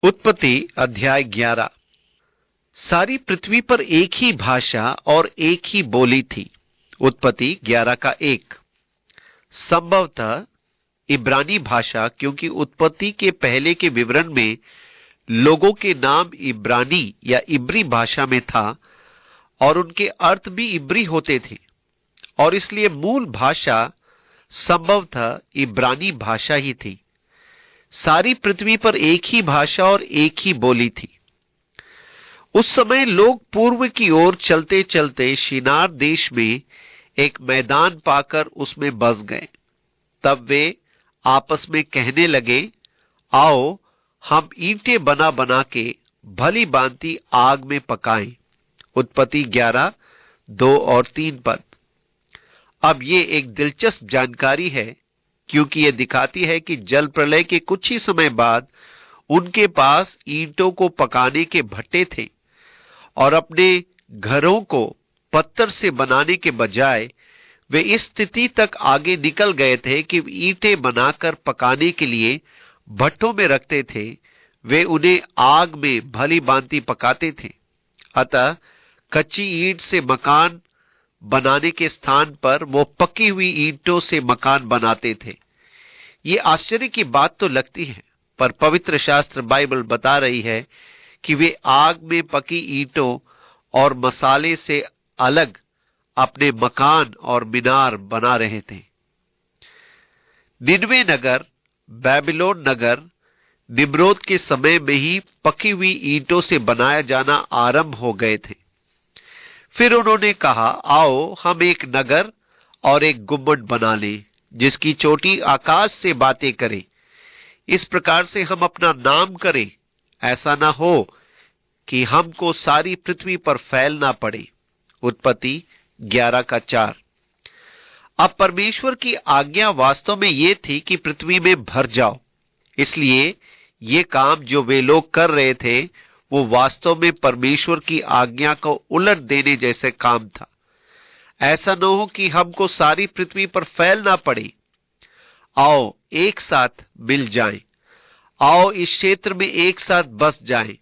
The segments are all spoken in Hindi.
उत्पत्ति अध्याय 11। सारी पृथ्वी पर एक ही भाषा और एक ही बोली थी। उत्पत्ति 11 का 1। संभवतः इब्रानी भाषा, क्योंकि उत्पत्ति के पहले के विवरण में लोगों के नाम इब्रानी या इब्री भाषा में था और उनके अर्थ भी इब्री होते थे, और इसलिए मूल भाषा संभवतः इब्रानी भाषा ही थी। सारी पृथ्वी पर एक ही भाषा और एक ही बोली थी। उस समय लोग पूर्व की ओर चलते चलते शिनार देश में एक मैदान पाकर उसमें बस गए। तब वे आपस में कहने लगे, आओ हम ईंटें बना बना के भली भांति आग में पकाएं। उत्पत्ति 11, 2 और 3 पद। अब ये एक दिलचस्प जानकारी है, क्योंकि यह दिखाती है कि जल प्रलय के कुछ ही समय बाद उनके पास ईंटों को पकाने के भट्टे थे, और अपने घरों को पत्थर से बनाने के बजाय वे इस स्थिति तक आगे निकल गए थे कि ईंटें बनाकर पकाने के लिए भट्टों में रखते थे। वे उन्हें आग में भली भांति पकाते थे। अतः कच्ची ईंट से मकान बनाने के स्थान पर वो पकी हुई ईंटों से मकान बनाते थे। ये आश्चर्य की बात तो लगती है, पर पवित्र शास्त्र बाइबल बता रही है कि वे आग में पकी ईंटों और मसाले से अलग अपने मकान और मीनार बना रहे थे। निनवे नगर, बेबीलोन नगर निम्रोद के समय में ही पकी हुई ईंटों से बनाया जाना आरंभ हो गए थे। फिर उन्होंने कहा, आओ हम एक नगर और एक गुम्बद बना लें, जिसकी चोटी आकाश से बातें करे। इस प्रकार से हम अपना नाम करें, ऐसा ना हो कि हमको सारी पृथ्वी पर फैलना पड़े। उत्पत्ति 11 का 4। अब परमेश्वर की आज्ञा वास्तव में यह थी कि पृथ्वी में भर जाओ। इसलिए ये काम जो वे लोग कर रहे थे वो वास्तव में परमेश्वर की आज्ञा को उलट देने जैसे काम था। ऐसा न हो कि हमको सारी पृथ्वी पर फैलना पड़े। आओ एक साथ मिल जाएं, आओ इस क्षेत्र में एक साथ बस जाएं,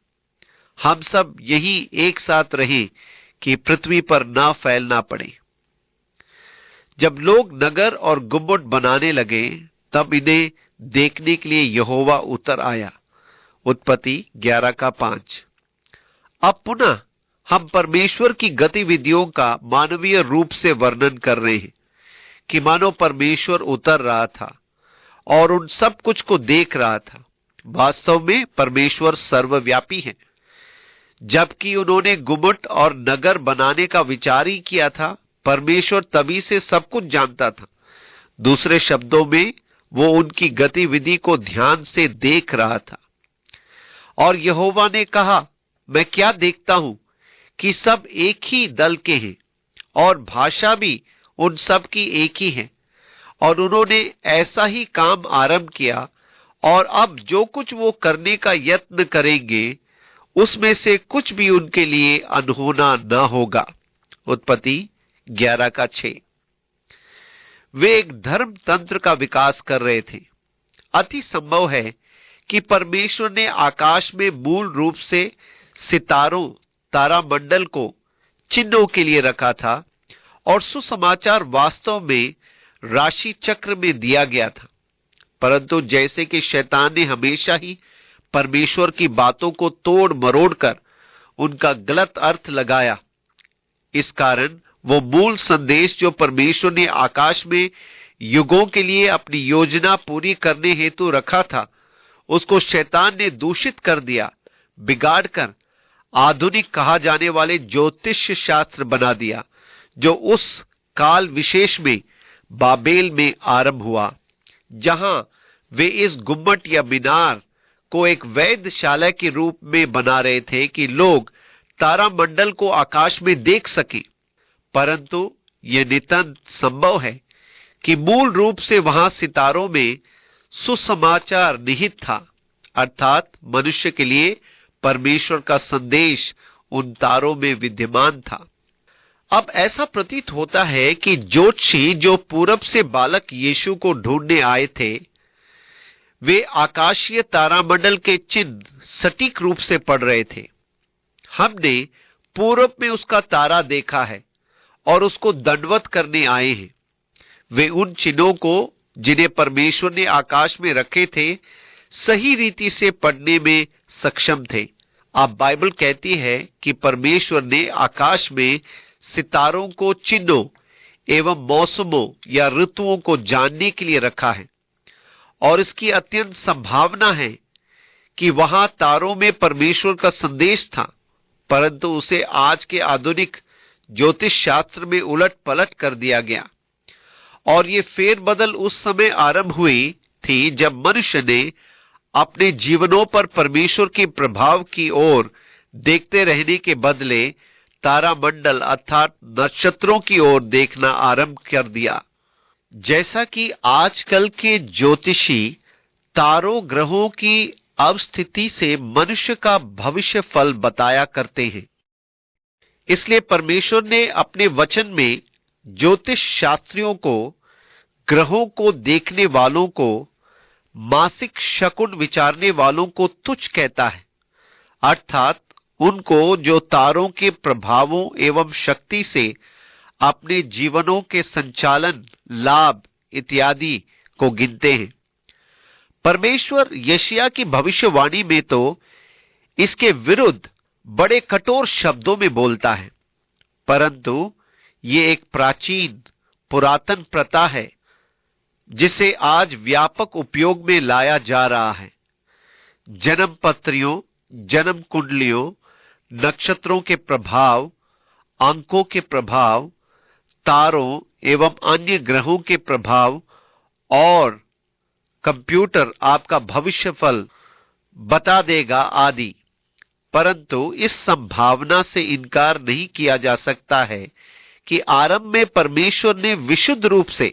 हम सब यही एक साथ रहें कि पृथ्वी पर ना फैलना पड़े। जब लोग नगर और गुम्बद बनाने लगे, तब इन्हें देखने के लिए यहोवा उतर आया। उत्पत्ति 11 का 5। अब पुनः हम परमेश्वर की गतिविधियों का मानवीय रूप से वर्णन कर रहे हैं कि मानो परमेश्वर उतर रहा था और उन सब कुछ को देख रहा था। वास्तव में परमेश्वर सर्वव्यापी है। जबकि उन्होंने गुम्बद और नगर बनाने का विचार ही किया था, परमेश्वर तभी से सब कुछ जानता था। दूसरे शब्दों में वो उनकी गतिविधि को ध्यान से देख रहा था। और यहोवा ने कहा, मैं क्या देखता हूं कि सब एक ही दल के हैं और भाषा भी उन सब की एक ही है, और उन्होंने ऐसा ही काम आरंभ किया, और अब जो कुछ वो करने का यत्न करेंगे उसमें से कुछ भी उनके लिए अनहोना न होगा। उत्पत्ति 11 का 6। वे एक धर्म तंत्र का विकास कर रहे थे। अति संभव है कि परमेश्वर ने आकाश में मूल रूप से सितारों, तारामंडल को चिन्हों के लिए रखा था, और सुसमाचार वास्तव में राशि चक्र में दिया गया था। परंतु जैसे कि शैतान ने हमेशा ही परमेश्वर की बातों को तोड़ मरोड़ कर उनका गलत अर्थ लगाया, इस कारण वो मूल संदेश जो परमेश्वर ने आकाश में युगों के लिए अपनी योजना पूरी करने हेतु रखा था, उसको शैतान ने दूषित कर दिया, बिगाड़कर आधुनिक कहा जाने वाले ज्योतिष शास्त्र बना दिया, जो उस काल विशेष में बाबेल में आरंभ हुआ, जहां वे इस गुम्बद या मीनार को एक वेधशाला के रूप में बना रहे थे कि लोग तारामंडल को आकाश में देख सकें। परंतु यह नितांत संभव है कि मूल रूप से वहां सितारों में सुसमाचार निहित था, अर्थात मनुष्य के लिए परमेश्वर का संदेश उन तारों में विद्यमान था। अब ऐसा प्रतीत होता है कि ज्योतिषी जो पूरब से बालक यीशु को ढूंढने आए थे, वे आकाशीय तारामंडल के चिन्ह सटीक रूप से पढ़ रहे थे। हमने पूरब में उसका तारा देखा है और उसको दंडवत करने आए हैं। वे उन चिन्हों को जिन्हें परमेश्वर ने आकाश में रखे थे सही रीति से पढ़ने में सक्षम थे। अब बाइबल कहती है कि परमेश्वर ने आकाश में सितारों को चिन्हों एवं मौसमों या ऋतुओं को जानने के लिए रखा है और इसकी अत्यंत संभावना है कि वहां तारों में परमेश्वर का संदेश था, परंतु उसे आज के आधुनिक ज्योतिष शास्त्र में उलट पलट कर दिया गया। और ये फेरबदल उस समय आरंभ हुई थी जब मनुष्य ने अपने जीवनों पर परमेश्वर के प्रभाव की ओर देखते रहने के बदले तारामंडल अर्थात नक्षत्रों की ओर देखना आरंभ कर दिया। जैसा कि आजकल के ज्योतिषी तारों ग्रहों की अवस्थिति से मनुष्य का भविष्य फल बताया करते हैं, इसलिए परमेश्वर ने अपने वचन में ज्योतिष शास्त्रियों को, ग्रहों को देखने वालों को, मासिक शकुन विचारने वालों को तुच्छ कहता है, अर्थात उनको जो तारों के प्रभावों एवं शक्ति से अपने जीवनों के संचालन, लाभ इत्यादि को गिनते हैं। परमेश्वर यशायाह की भविष्यवाणी में तो इसके विरुद्ध बड़े कठोर शब्दों में बोलता है, परंतु ये एक प्राचीन पुरातन प्रथा है जिसे आज व्यापक उपयोग में लाया जा रहा है। जन्म पत्रियों, जन्म कुंडलियों, नक्षत्रों के प्रभाव, अंकों के प्रभाव, तारों एवं अन्य ग्रहों के प्रभाव और कंप्यूटर आपका भविष्यफल बता देगा आदि। परंतु इस संभावना से इनकार नहीं किया जा सकता है कि आरंभ में परमेश्वर ने विशुद्ध रूप से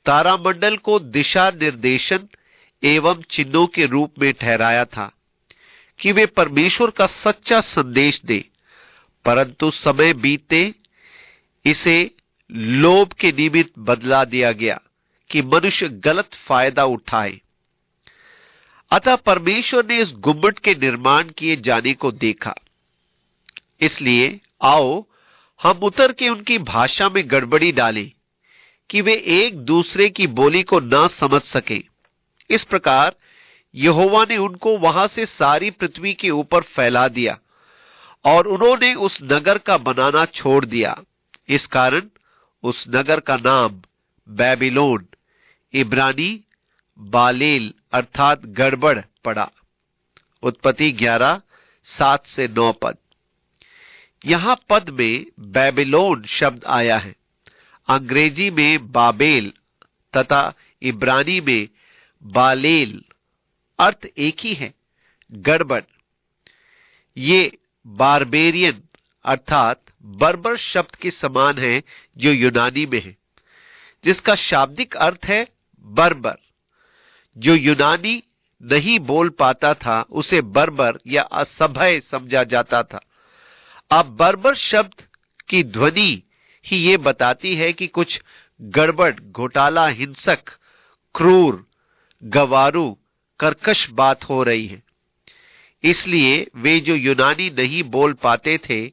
तारामंडल को दिशा निर्देशन एवं चिन्हों के रूप में ठहराया था कि वे परमेश्वर का सच्चा संदेश दे, परंतु समय बीतते इसे लोभ के निमित्त बदला दिया गया कि मनुष्य गलत फायदा उठाए। अतः परमेश्वर ने इस गुम्बद के निर्माण किए जाने को देखा। इसलिए आओ हम उतर के उनकी भाषा में गड़बड़ी डालें कि वे एक दूसरे की बोली को ना समझ सके। इस प्रकार यहोवा ने उनको वहां से सारी पृथ्वी के ऊपर फैला दिया और उन्होंने उस नगर का बनाना छोड़ दिया। इस कारण उस नगर का नाम बेबीलोन, इब्रानी बालेल अर्थात गड़बड़ पड़ा। उत्पत्ति 11:7-9 पद। यहां पद में बेबीलोन शब्द आया है। अंग्रेजी में बाबेल तथा इब्रानी में बालेल, अर्थ एक ही है, गड़बड़। ये बारबेरियन अर्थात बर्बर शब्द के समान है जो यूनानी में है, जिसका शाब्दिक अर्थ है बर्बर। जो यूनानी नहीं बोल पाता था उसे बर्बर या असभ्य समझा जाता था। अब बर्बर शब्द की ध्वनि ही ये बताती है कि कुछ गड़बड़, घोटाला, हिंसक, क्रूर, गवारू, कर्कश बात हो रही है। इसलिए वे जो यूनानी नहीं बोल पाते थे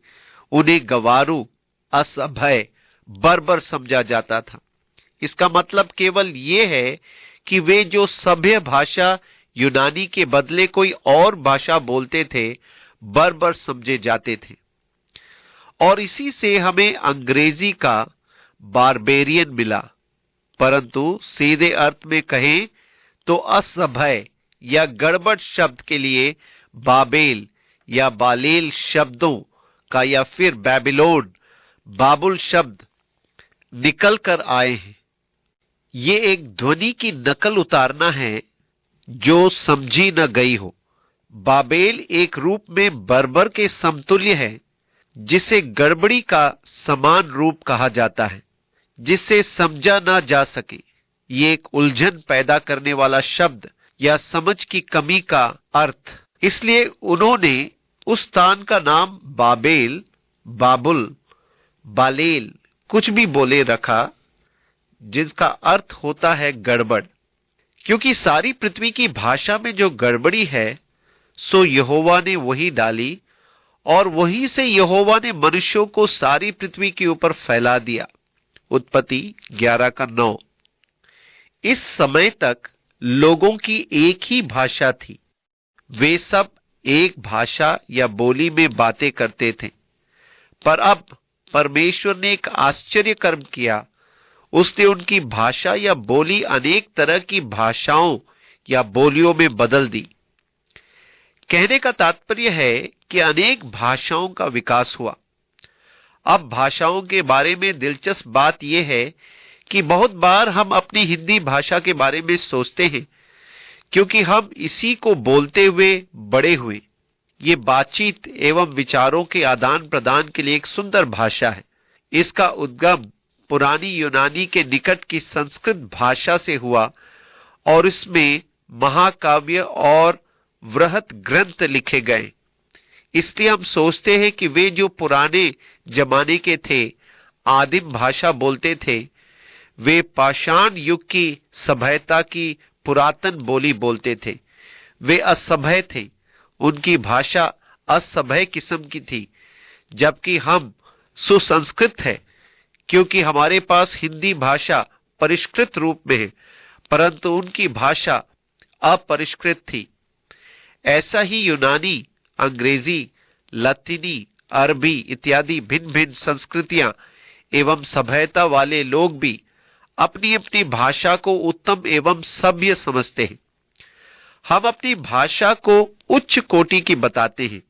उन्हें गवारू, असभ्य, बर्बर समझा जाता था। इसका मतलब केवल ये है कि वे जो सभ्य भाषा यूनानी के बदले कोई और भाषा बोलते थे बर्बर समझे जाते थे। और इसी से हमें अंग्रेजी का बारबेरियन मिला। परंतु सीधे अर्थ में कहें तो असभ्य या गड़बड़ शब्द के लिए बाबेल या बालेल शब्दों का या फिर बेबीलोन, बाबुल शब्द निकल कर आए हैं। ये एक ध्वनि की नकल उतारना है जो समझी न गई हो। बाबेल एक रूप में बर्बर के समतुल्य है, जिसे गड़बड़ी का समान रूप कहा जाता है, जिसे समझा ना जा सके। ये एक उलझन पैदा करने वाला शब्द या समझ की कमी का अर्थ। इसलिए उन्होंने उस स्थान का नाम बाबेल, बाबुल, बालेल कुछ भी बोले रखा, जिसका अर्थ होता है गड़बड़। क्योंकि सारी पृथ्वी की भाषा में जो गड़बड़ी है सो यहोवा ने वही डाली, और वहीं से यहोवा ने मनुष्यों को सारी पृथ्वी के ऊपर फैला दिया। उत्पत्ति 11:9। इस समय तक लोगों की एक ही भाषा थी, वे सब एक भाषा या बोली में बातें करते थे। पर अब परमेश्वर ने एक आश्चर्य कर्म किया, उसने उनकी भाषा या बोली अनेक तरह की भाषाओं या बोलियों में बदल दी। कहने का तात्पर्य है कि अनेक भाषाओं का विकास हुआ। अब भाषाओं के बारे में दिलचस्प बात यह है कि बहुत बार हम अपनी हिंदी भाषा के बारे में सोचते हैं, क्योंकि हम इसी को बोलते हुए बड़े हुए। ये बातचीत एवं विचारों के आदान प्रदान के लिए एक सुंदर भाषा है। इसका उद्गम पुरानी यूनानी के निकट की संस्कृत भाषा से हुआ और इसमें महाकाव्य और वृहत ग्रंथ लिखे गए। इसलिए हम सोचते हैं कि वे जो पुराने जमाने के थे, आदिम भाषा बोलते थे, वे पाषाण युग की सभ्यता की पुरातन बोली बोलते थे। वे असभ्य थे, उनकी भाषा असभ्य किस्म की थी, जबकि हम सुसंस्कृत है, क्योंकि हमारे पास हिंदी भाषा परिष्कृत रूप में है, परंतु उनकी भाषा अपरिष्कृत थी। ऐसा ही यूनानी, अंग्रेजी, लतीनी, अरबी इत्यादि भिन्न भिन्न संस्कृतियां एवं सभ्यता वाले लोग भी अपनी अपनी भाषा को उत्तम एवं सभ्य समझते हैं। हम अपनी भाषा को उच्च कोटि की बताते हैं।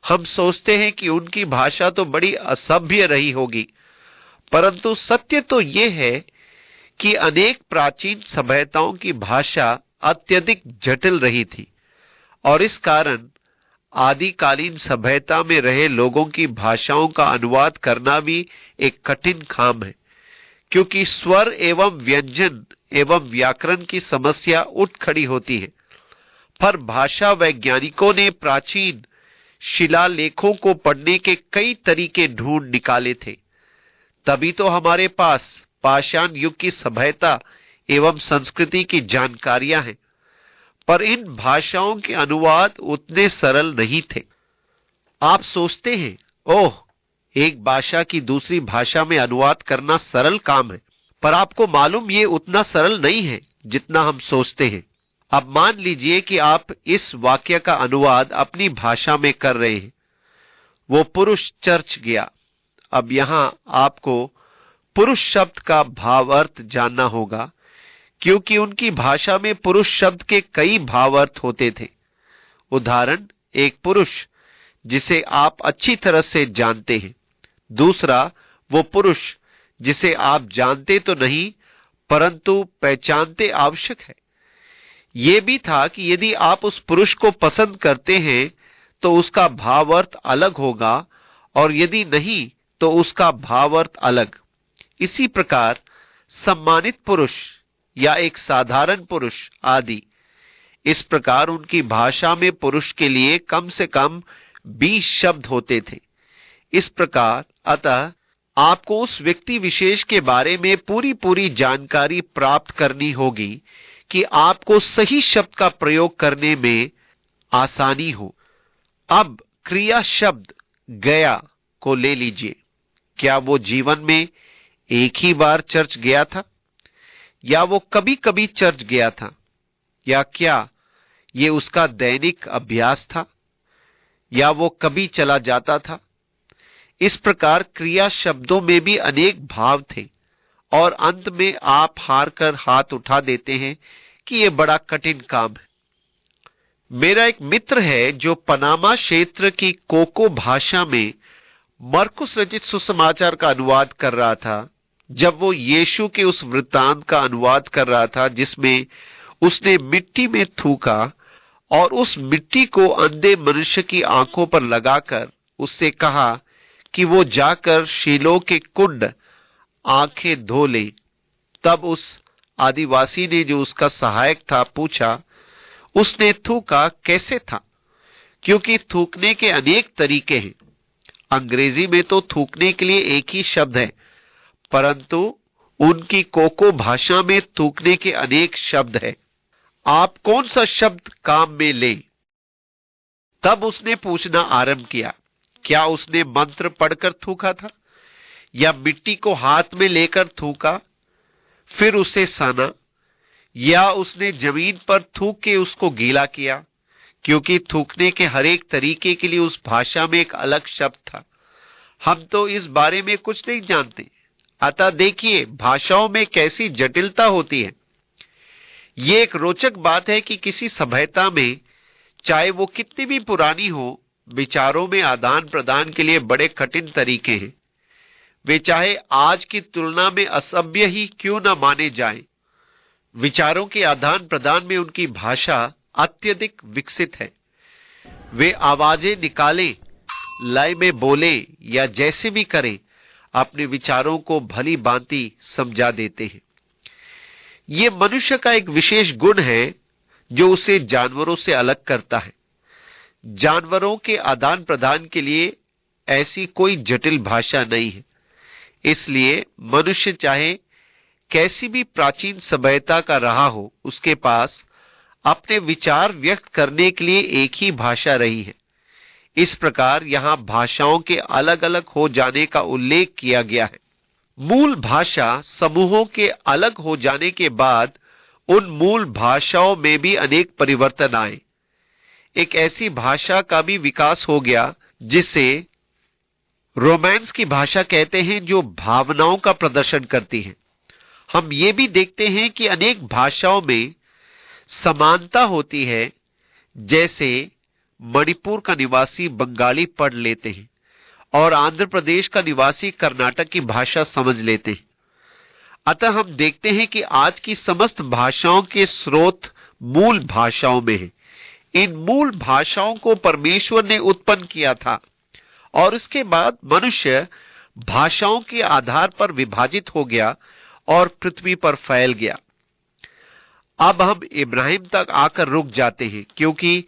हम सोचते हैं कि उनकी भाषा तो बड़ी असभ्य रही होगी, परंतु सत्य तो यह है कि अनेक प्राचीन सभ्यताओं की भाषा अत्यधिक जटिल रही थी, और इस कारण आदिकालीन सभ्यता में रहे लोगों की भाषाओं का अनुवाद करना भी एक कठिन काम है, क्योंकि स्वर एवं व्यंजन एवं व्याकरण की समस्या उठ खड़ी होती है। पर भाषा वैज्ञानिकों ने प्राचीन शिलालेखों को पढ़ने के कई तरीके ढूंढ निकाले थे, तभी तो हमारे पास पाषाण युग की सभ्यता एवं संस्कृति की जानकारियां हैं। पर इन भाषाओं के अनुवाद उतने सरल नहीं थे। आप सोचते हैं, ओह, एक भाषा की दूसरी भाषा में अनुवाद करना सरल काम है, पर आपको मालूम ये उतना सरल नहीं है जितना हम सोचते हैं। अब मान लीजिए कि आप इस वाक्य का अनुवाद अपनी भाषा में कर रहे हैं, वो पुरुष चर्च गया। अब यहां आपको पुरुष शब्द का भावार्थ जानना होगा, क्योंकि उनकी भाषा में पुरुष शब्द के कई भावार्थ होते थे। उदाहरण, एक पुरुष जिसे आप अच्छी तरह से जानते हैं। दूसरा, वो पुरुष जिसे आप जानते तो नहीं परंतु पहचानते आवश्यक है। यह भी था कि यदि आप उस पुरुष को पसंद करते हैं तो उसका भावार्थ अलग होगा, और यदि नहीं तो उसका भावार्थ अलग। इसी प्रकार सम्मानित पुरुष या एक साधारण पुरुष आदि, इस प्रकार उनकी भाषा में पुरुष के लिए कम से कम 20 शब्द होते थे। इस प्रकार अतः आपको उस व्यक्ति विशेष के बारे में पूरी पूरी जानकारी प्राप्त करनी होगी कि आपको सही शब्द का प्रयोग करने में आसानी हो। अब क्रिया शब्द गया को ले लीजिए। क्या वो जीवन में एक ही बार चर्च गया था, या वो कभी कभी चर्च गया था, या क्या ये उसका दैनिक अभ्यास था, या वो कभी चला जाता था? इस प्रकार क्रिया शब्दों में भी अनेक भाव थे, और अंत में आप हार कर हाथ उठा देते हैं कि यह बड़ा कठिन काम है। मेरा एक मित्र है जो पनामा क्षेत्र की कोको भाषा में मरकुस रचित सुसमाचार का अनुवाद कर रहा था। जब वो यीशु के उस वृत्तांत का अनुवाद कर रहा था जिसमें उसने मिट्टी में थूका और उस मिट्टी को अंधे मनुष्य की आंखों पर लगाकर उससे कहा कि वो जाकर शीलो के कुंड आंखें धो ले, तब उस आदिवासी ने जो उसका सहायक था पूछा, उसने थूका कैसे था? क्योंकि थूकने के अनेक तरीके हैं। अंग्रेजी में तो थूकने के लिए एक ही शब्द है, परंतु उनकी कोको भाषा में थूकने के अनेक शब्द हैं। आप कौन सा शब्द काम में ले? तब उसने पूछना आरंभ किया, क्या उसने मंत्र पढ़कर थूका था या मिट्टी को हाथ में लेकर थूका फिर उसे साना, या उसने जमीन पर थूक के उसको गीला किया? क्योंकि थूकने के हर एक तरीके के लिए उस भाषा में एक अलग शब्द था। हम तो इस बारे में कुछ नहीं जानते। अतः देखिए भाषाओं में कैसी जटिलता होती है। ये एक रोचक बात है कि किसी सभ्यता में, चाहे वो कितनी भी पुरानी हो, विचारों में आदान प्रदान के लिए बड़े कठिन तरीके हैं। वे चाहे आज की तुलना में असभ्य ही क्यों न माने जाएं, विचारों के आदान प्रदान में उनकी भाषा अत्यधिक विकसित है। वे आवाजें निकालें, लय में बोले या जैसे भी करें, अपने विचारों को भली भांति समझा देते हैं। यह मनुष्य का एक विशेष गुण है जो उसे जानवरों से अलग करता है। जानवरों के आदान प्रदान के लिए ऐसी कोई जटिल भाषा नहीं है। इसलिए मनुष्य चाहे कैसी भी प्राचीन सभ्यता का रहा हो, उसके पास अपने विचार व्यक्त करने के लिए एक ही भाषा रही है। इस प्रकार यहां भाषाओं के अलग अलग हो जाने का उल्लेख किया गया है। मूल भाषा समूहों के अलग हो जाने के बाद उन मूल भाषाओं में भी अनेक परिवर्तन आए। एक ऐसी भाषा का भी विकास हो गया जिसे रोमांस की भाषा कहते हैं, जो भावनाओं का प्रदर्शन करती है। हम ये भी देखते हैं कि अनेक भाषाओं में समानता होती है। जैसे मणिपुर का निवासी बंगाली पढ़ लेते हैं और आंध्र प्रदेश का निवासी कर्नाटक की भाषा समझ लेते हैं। अतः हम देखते हैं कि आज की समस्त भाषाओं के स्रोत मूल भाषाओं में हैं। इन मूल भाषाओं को परमेश्वर ने उत्पन्न किया था और उसके बाद मनुष्य भाषाओं के आधार पर विभाजित हो गया और पृथ्वी पर फैल गया। अब हम इब्राहिम तक आकर रुक जाते हैं, क्योंकि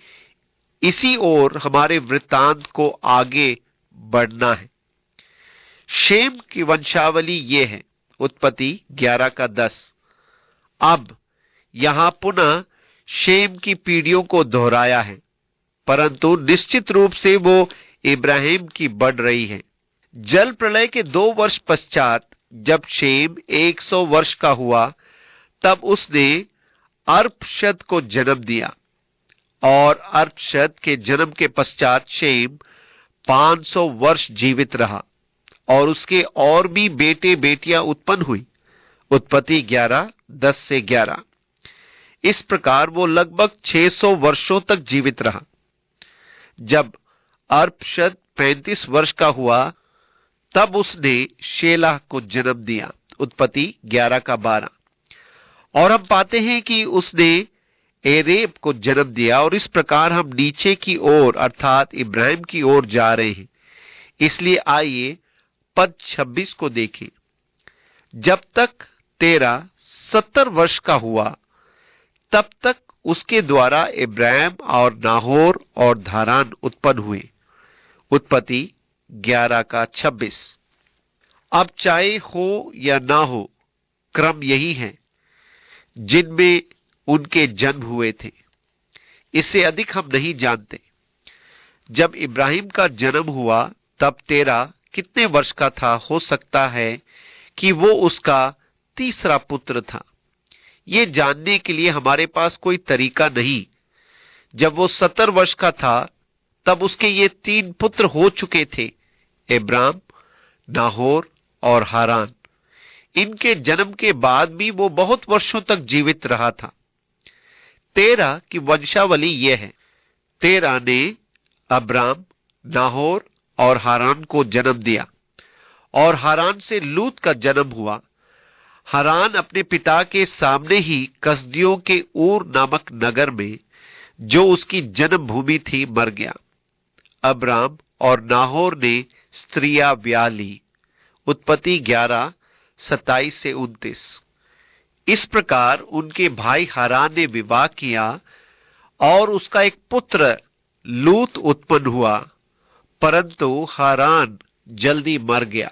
इसी ओर हमारे वृत्तांत को आगे बढ़ना है। शेम की वंशावली यह है, उत्पत्ति 11 का 10। अब यहां पुनः शेम की पीढ़ियों को दोहराया है, परंतु निश्चित रूप से वो इब्राहिम की बढ़ रही है। जल प्रलय के 2 वर्ष पश्चात जब शेम 100 वर्ष का हुआ, तब उसने अर्पशद को जन्म दिया और अर्पशद के जन्म के पश्चात शेम 500 वर्ष जीवित रहा और उसके और भी बेटे बेटियां उत्पन्न हुई। उत्पत्ति 11 10 से 11। इस प्रकार वो लगभग 600 वर्षों तक जीवित रहा। जब अर्पशद 35 वर्ष का हुआ, तब उसने शेलाह को जन्म दिया। उत्पत्ति 11 का 12। और हम पाते हैं कि उसने एरेब को जन्म दिया और इस प्रकार हम नीचे की ओर अर्थात इब्राहिम की ओर जा रहे हैं। इसलिए आइए पद 26 को देखें। जब तक तेरा 70 वर्ष का हुआ, तब तक उसके द्वारा इब्राहिम और नाहोर और धारान उत्पन्न हुए। उत्पत्ति 11 का 26। अब चाहे हो या ना हो, क्रम यही है जिनमें उनके जन्म हुए थे। इससे अधिक हम नहीं जानते। जब इब्राहिम का जन्म हुआ, तब तेरा कितने वर्ष का था? हो सकता है कि वो उसका तीसरा पुत्र था। ये जानने के लिए हमारे पास कोई तरीका नहीं। जब वो 70 वर्ष का था, तब उसके ये 3 पुत्र हो चुके थे, इब्राम, नाहोर और हारान। इनके जन्म के बाद भी वो बहुत वर्षों तक जीवित रहा था। तेरा की वंशावली यह है। तेरा ने अब्राम, नाहोर और हारान को जन्म दिया और हारान से लूत का जन्म हुआ। हारान अपने पिता के सामने ही कसदियों के ऊर नामक नगर में, जो उसकी जन्म भूमि थी, मर गया। अब्राम और नाहोर ने स्त्रियां ब्याह ली। उत्पत्ति 11 27 से 29। इस प्रकार उनके भाई हारान ने विवाह किया और उसका एक पुत्र लूत उत्पन्न हुआ, परंतु हारान जल्दी मर गया।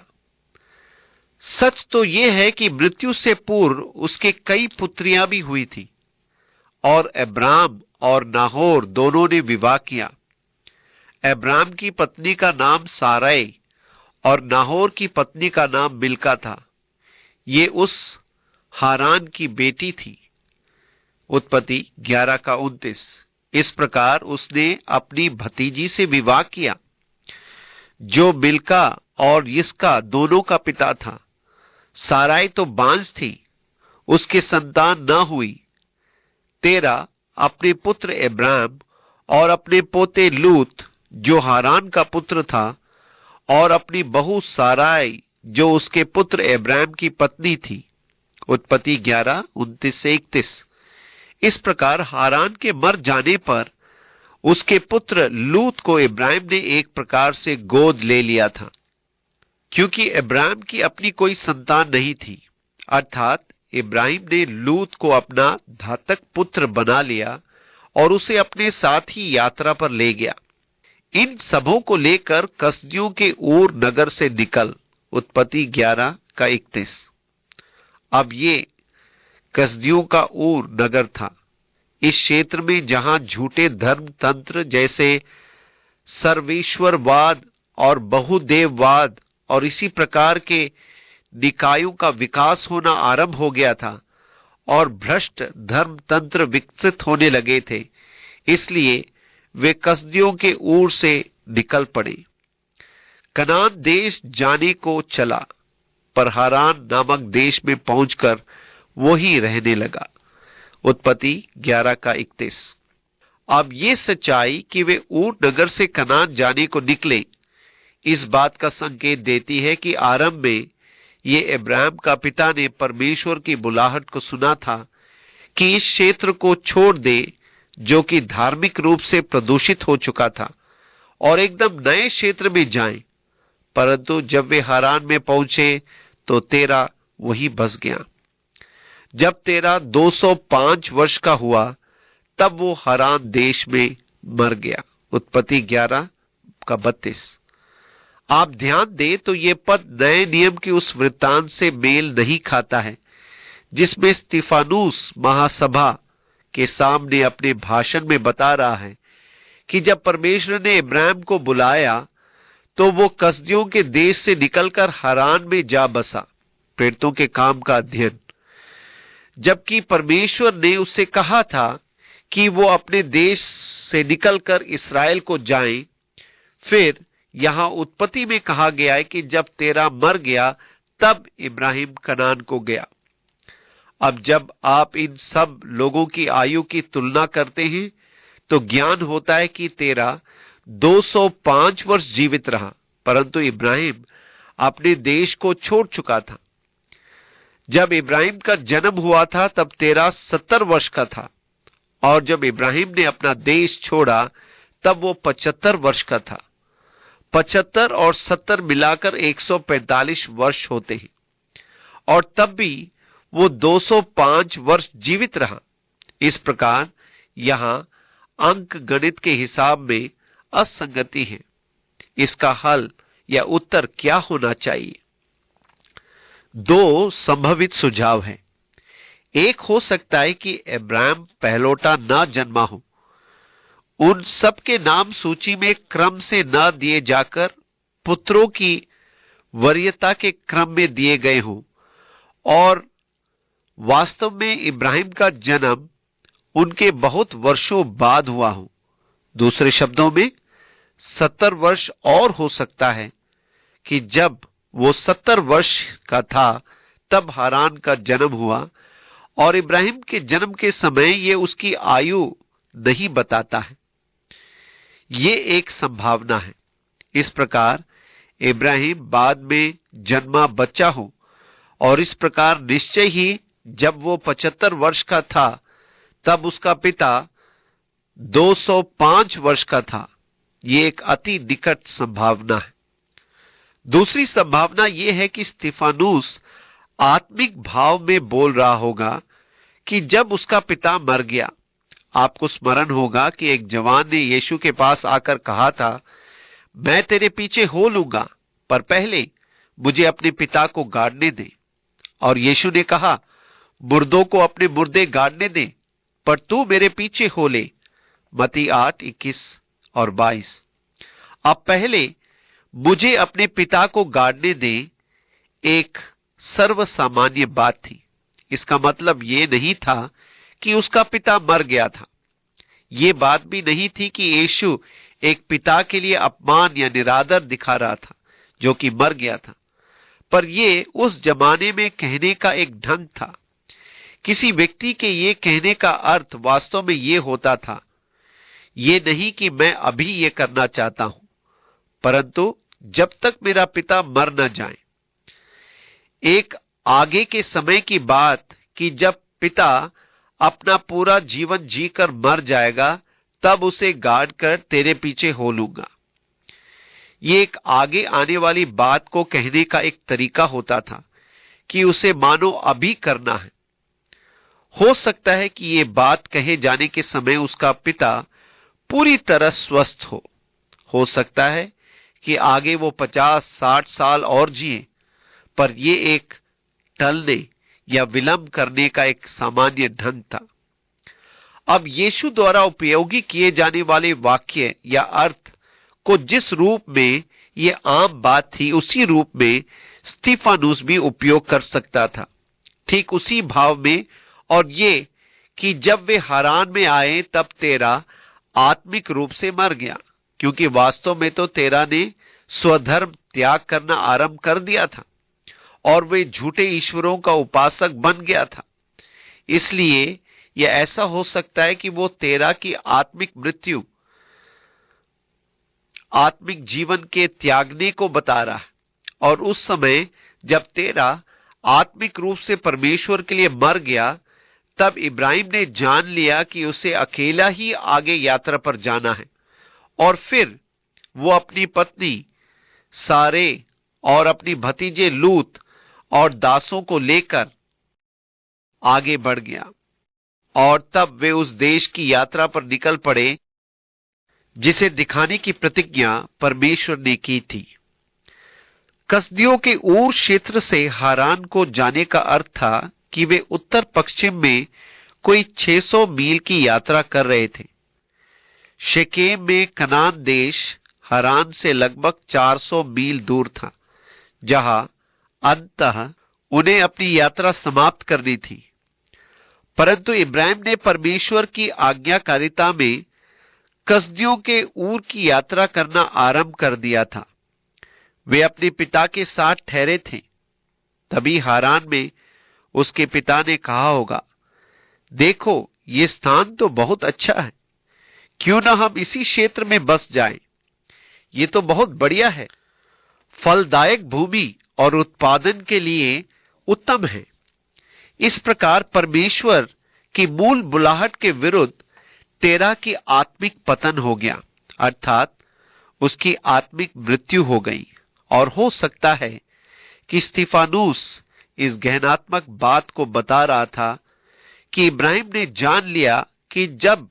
सच तो यह है कि मृत्यु से पूर्व उसके कई पुत्रियां भी हुई थी और अब्राम और नाहोर दोनों ने विवाह किया। अब्राम की पत्नी का नाम सारै और नाहोर की पत्नी का नाम मिल्का था। ये उस हारान की बेटी थी। उत्पत्ति 11 का 29। इस प्रकार उसने अपनी भतीजी से विवाह किया जो मिल्का और यिस्का दोनों का पिता था। साराई तो बांझ थी, उसके संतान न हुई। तेरा अपने पुत्र अब्राम और अपने पोते लूत जो हारान का पुत्र था और अपनी बहू साराई जो उसके पुत्र अब्राम की पत्नी थी। उत्पत्ति 11 29 से 31। इस प्रकार हारान के मर जाने पर उसके पुत्र लूत को इब्राहिम ने एक प्रकार से गोद ले लिया था, क्योंकि इब्राहिम की अपनी कोई संतान नहीं थी। अर्थात इब्राहिम ने लूत को अपना धातक पुत्र बना लिया और उसे अपने साथ ही यात्रा पर ले गया। इन सबों को लेकर कसदियों के ऊर नगर से निकल। उत्पत्ति 11 का 31। अब ये कसदियों का ऊर नगर था इस क्षेत्र में जहां झूठे धर्म तंत्र जैसे सर्वेश्वरवाद और बहुदेववाद और इसी प्रकार के निकायों का विकास होना आरंभ हो गया था और भ्रष्ट धर्म तंत्र विकसित होने लगे थे। इसलिए वे कसदियों के ऊर से निकल पड़े। कनान देश जाने को चला, पर हारान नामक देश में पहुंचकर वो ही रहने लगा। उत्पत्ति 11 का 31। अब ये सच्चाई कि वे ऊर नगर से कनान जाने को निकले इस बात का संकेत देती है कि आरंभ में ये इब्राहिम का पिता ने परमेश्वर की बुलाहट को सुना था कि इस क्षेत्र को छोड़ दे जो कि धार्मिक रूप से प्रदूषित हो चुका था और एकदम नए क्षेत्र में जाएं। परंतु जब वे हारान में पहुंचे तो तेरा वही बस गया। जब तेरा 205 वर्ष का हुआ तब वो हारान देश में मर गया। उत्पत्ति 11 का 32। आप ध्यान दें तो ये पद नए नियम के उस वृत्तांत से मेल नहीं खाता है जिसमें स्तिफानुस महासभा के सामने अपने भाषण में बता रहा है कि जब परमेश्वर ने इब्राहिम को बुलाया तो वो कसदियों के देश से निकलकर हारान में जा बसा। प्रेरितों के काम का अध्ययन। जबकि परमेश्वर ने उससे कहा था कि वो अपने देश से निकलकर इस्राएल को जाएं, फिर यहां उत्पत्ति में कहा गया है कि जब तेरा मर गया तब इब्राहिम कनान को गया। अब जब आप इन सब लोगों की आयु की तुलना करते हैं तो ज्ञान होता है कि तेरा 205 वर्ष जीवित रहा, परंतु इब्राहिम अपने देश को छोड़ चुका था। जब इब्राहिम का जन्म हुआ था तब तेरा 70 वर्ष का था और जब इब्राहिम ने अपना देश छोड़ा तब वो 75 वर्ष का था। 75 और 70 मिलाकर 145 वर्ष होते हैं और तब भी वो 205 वर्ष जीवित रहा। इस प्रकार यहां अंक गणित के हिसाब में असंगति है। इसका हल या उत्तर क्या होना चाहिए? दो संभावित सुझाव हैं। एक हो सकता है कि इब्राहिम पहलौठा न जन्मा हो, उन सब के नाम सूची में क्रम से न दिए जाकर पुत्रों की वरीयता के क्रम में दिए गए हों और वास्तव में इब्राहिम का जन्म उनके बहुत वर्षों बाद हुआ हो। दूसरे शब्दों में 70 वर्ष और हो सकता है कि जब वो 70 वर्ष का था तब हारान का जन्म हुआ और इब्राहिम के जन्म के समय ये उसकी आयु नहीं बताता है। ये एक संभावना है। इस प्रकार इब्राहिम बाद में जन्मा बच्चा हो और इस प्रकार निश्चय ही जब वो 75 वर्ष का था तब उसका पिता 205 वर्ष का था। ये एक अति निकट संभावना है। दूसरी संभावना यह है कि स्तिफानुस आत्मिक भाव में बोल रहा होगा कि जब उसका पिता मर गया। आपको स्मरण होगा कि एक जवान ने यीशु के पास आकर कहा था, मैं तेरे पीछे हो लूंगा, पर पहले मुझे अपने पिता को गाड़ने दे। और यीशु ने कहा, मुर्दों को अपने मुर्दे गाड़ने दे। पर तू मेरे पीछे हो ले। मत्ती 8:21 और 22। अब पहले मुझे अपने पिता को गाड़ने दे एक सर्वसामान्य बात थी। इसका मतलब यह नहीं था कि उसका पिता मर गया था। यह बात भी नहीं थी कि यीशु एक पिता के लिए अपमान या निरादर दिखा रहा था जो कि मर गया था, पर यह उस जमाने में कहने का एक ढंग था। किसी व्यक्ति के ये कहने का अर्थ वास्तव में यह होता था, ये नहीं कि मैं अभी ये करना चाहता हूं, परंतु जब तक मेरा पिता मर न जाए। एक आगे के समय की बात कि जब पिता अपना पूरा जीवन जीकर मर जाएगा, तब उसे गाड़ कर तेरे पीछे हो लूंगा। ये एक आगे आने वाली बात को कहने का एक तरीका होता था कि उसे मानो अभी करना है। हो सकता है कि यह बात कहे जाने के समय उसका पिता पूरी तरह स्वस्थ हो सकता है कि आगे वो 50-60 साल और जिए, पर यह एक टलने या विलंब करने का एक सामान्य ढंग था। अब यीशु द्वारा उपयोगी किए जाने वाले वाक्य या अर्थ को जिस रूप में यह आम बात थी, उसी रूप में स्तिफानुस भी उपयोग कर सकता था, ठीक उसी भाव में। और ये कि जब वे हारान में आए तब तेरा आत्मिक रूप से मर गया, क्योंकि वास्तव में तो तेरा ने स्वधर्म त्याग करना आरंभ कर दिया था और वे झूठे ईश्वरों का उपासक बन गया था। इसलिए यह ऐसा हो सकता है कि वो तेरा की आत्मिक मृत्यु, आत्मिक जीवन के त्यागने को बता रहा है। और उस समय जब तेरा आत्मिक रूप से परमेश्वर के लिए मर गया, तब इब्राहिम ने जान लिया कि उसे अकेला ही आगे यात्रा पर जाना है। और फिर वो अपनी पत्नी सारे और अपनी भतीजे लूत और दासों को लेकर आगे बढ़ गया, और तब वे उस देश की यात्रा पर निकल पड़े जिसे दिखाने की प्रतिज्ञा परमेश्वर ने की थी। कसदियों के ऊर क्षेत्र से हारान को जाने का अर्थ था कि वे उत्तर पश्चिम में कोई 600 मील की यात्रा कर रहे थे। शेकेम में कनान देश हारान से लगभग 400 मील दूर था, जहां अंततः उन्हें अपनी यात्रा समाप्त करनी थी। परंतु इब्राहिम ने परमेश्वर की आज्ञाकारिता में कसदियों के ऊर की यात्रा करना आरंभ कर दिया था। वे अपने पिता के साथ ठहरे थे। तभी हारान में उसके पिता ने कहा होगा, देखो ये स्थान तो बहुत अच्छा है, क्यों ना हम इसी क्षेत्र में बस जाएं। ये तो बहुत बढ़िया है, फलदायक भूमि और उत्पादन के लिए उत्तम है। इस प्रकार परमेश्वर की मूल बुलाहट के विरुद्ध तेरा की आत्मिक पतन हो गया, अर्थात उसकी आत्मिक मृत्यु हो गई। और हो सकता है कि स्तिफानुस इस गहनात्मक बात को बता रहा था कि इब्राहिम ने जान लिया कि जब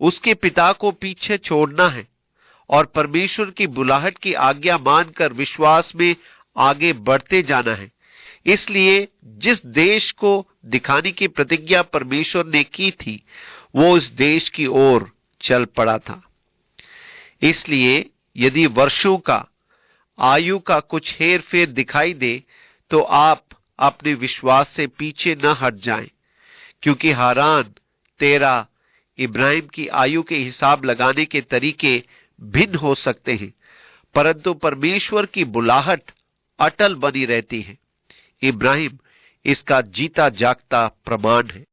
उसके पिता को पीछे छोड़ना है और परमेश्वर की बुलाहट की आज्ञा मानकर विश्वास में आगे बढ़ते जाना है, इसलिए जिस देश को दिखाने की प्रतिज्ञा परमेश्वर ने की थी, वो इस देश की ओर चल पड़ा था। इसलिए यदि वर्षों का आयु का कुछ हेर फेर दिखाई दे, तो आप अपने विश्वास से पीछे न हट जाएं, क्योंकि हारान, तेरा, इब्राहिम की आयु के हिसाब लगाने के तरीके भिन्न हो सकते हैं, परंतु परमेश्वर की बुलाहट अटल बनी रहती है। इब्राहिम इसका जीता जागता प्रमाण है।